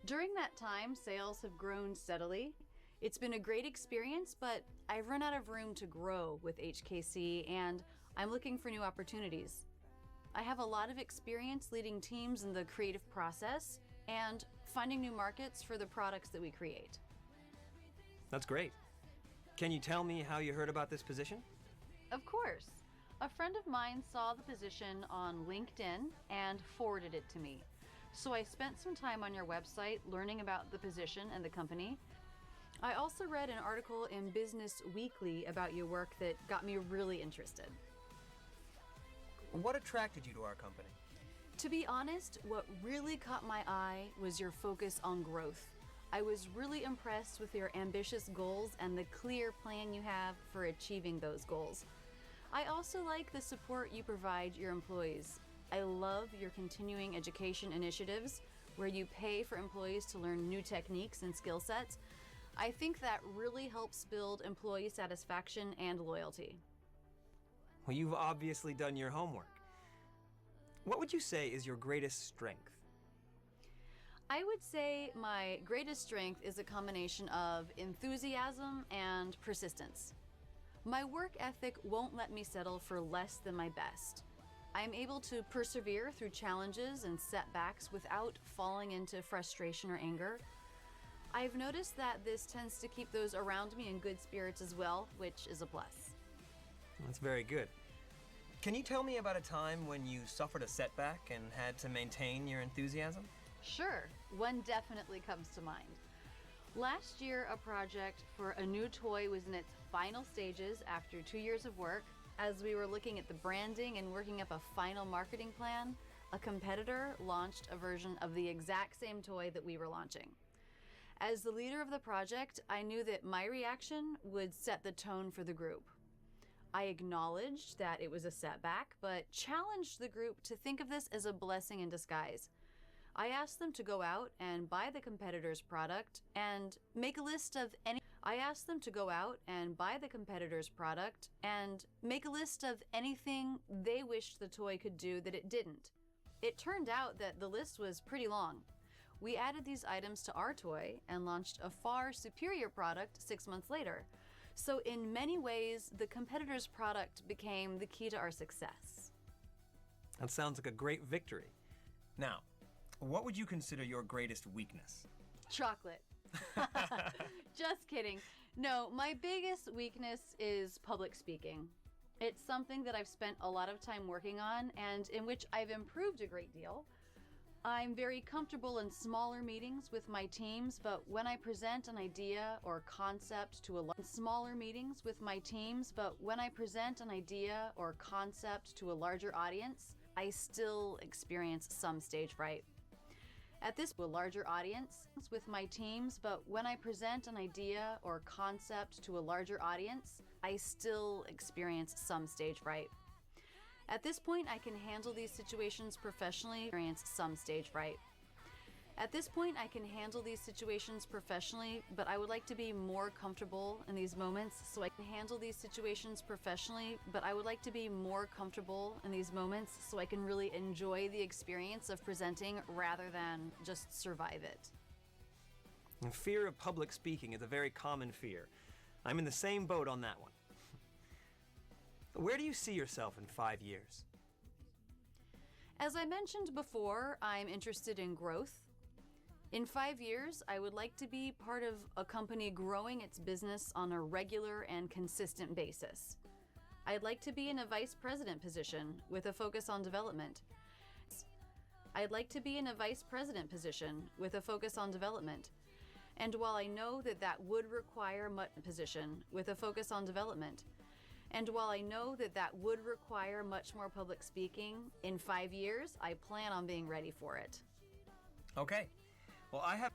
During that time, sales have grown steadily. It's been a great experience, but I've run out of room to grow with HKC, and I'm looking for new opportunities. I have a lot of experience leading teams in the creative process and finding new markets for the products that we create. That's great. Can you tell me how you heard about this position? Of course. A friend of mine saw the position on LinkedIn and forwarded it to me. So I spent some time on your website learning about the position and the company. I also read an article in Business Weekly about your work that got me really interested. What attracted you to our company? To be honest, what really caught my eye was your focus on growth. I was really impressed with your ambitious goals and the clear plan you have for achieving those goals. I also like the support you provide your employees. I love your continuing education initiatives where you pay for employees to learn new techniques and skill sets. I think that really helps build employee satisfaction and loyalty. Well, you've obviously done your homework. What would you say is your greatest strength? I would say my greatest strength is a combination of enthusiasm and persistence. My work ethic won't let me settle for less than my best. I am able to persevere through challenges and setbacks without falling into frustration or anger. I've noticed that this tends to keep those around me in good spirits as well, which is a plus. That's very good. Can you tell me about a time when you suffered a setback and had to maintain your enthusiasm? Sure, one definitely comes to mind. Last year, a project for a new toy was in its final stages after 2 years of work. As we were looking at the branding and working up a final marketing plan, a competitor launched a version of the exact same toy that we were launching. As the leader of the project, I knew that my reaction would set the tone for the group. I acknowledged that it was a setback, but challenged the group to think of this as a blessing in disguise. I asked them to go out and buy the competitor's product and make a list of anything they wished the toy could do that it didn't. It turned out that the list was pretty long. We added these items to our toy and launched a far superior product 6 months later. So in many ways, the competitor's product became the key to our success. That sounds like a great victory. Now, what would you consider your greatest weakness? Chocolate. Just kidding. No, my biggest weakness is public speaking. It's something that I've spent a lot of time working on and in which I've improved a great deal. I'm very comfortable in smaller meetings with my teams, but when I present an idea or concept to a larger audience, I still experience some stage fright. At this larger audience with my teams, but when I present an idea or concept to a larger audience, I still experience some stage fright. At this point, I can handle these situations professionally, but I would like to be more comfortable in these moments so I can really enjoy the experience of presenting rather than just survive it. And fear of public speaking is a very common fear. I'm in the same boat on that one. Where do you see yourself in 5 years? As I mentioned before, I'm interested in growth. In 5 years, I would like to be part of a company growing its business on a regular and consistent basis. I'd like to be in a vice president position with a focus on development. And while I know that would require much more public speaking, in 5 years, I plan on being ready for it. Okay. Well, I have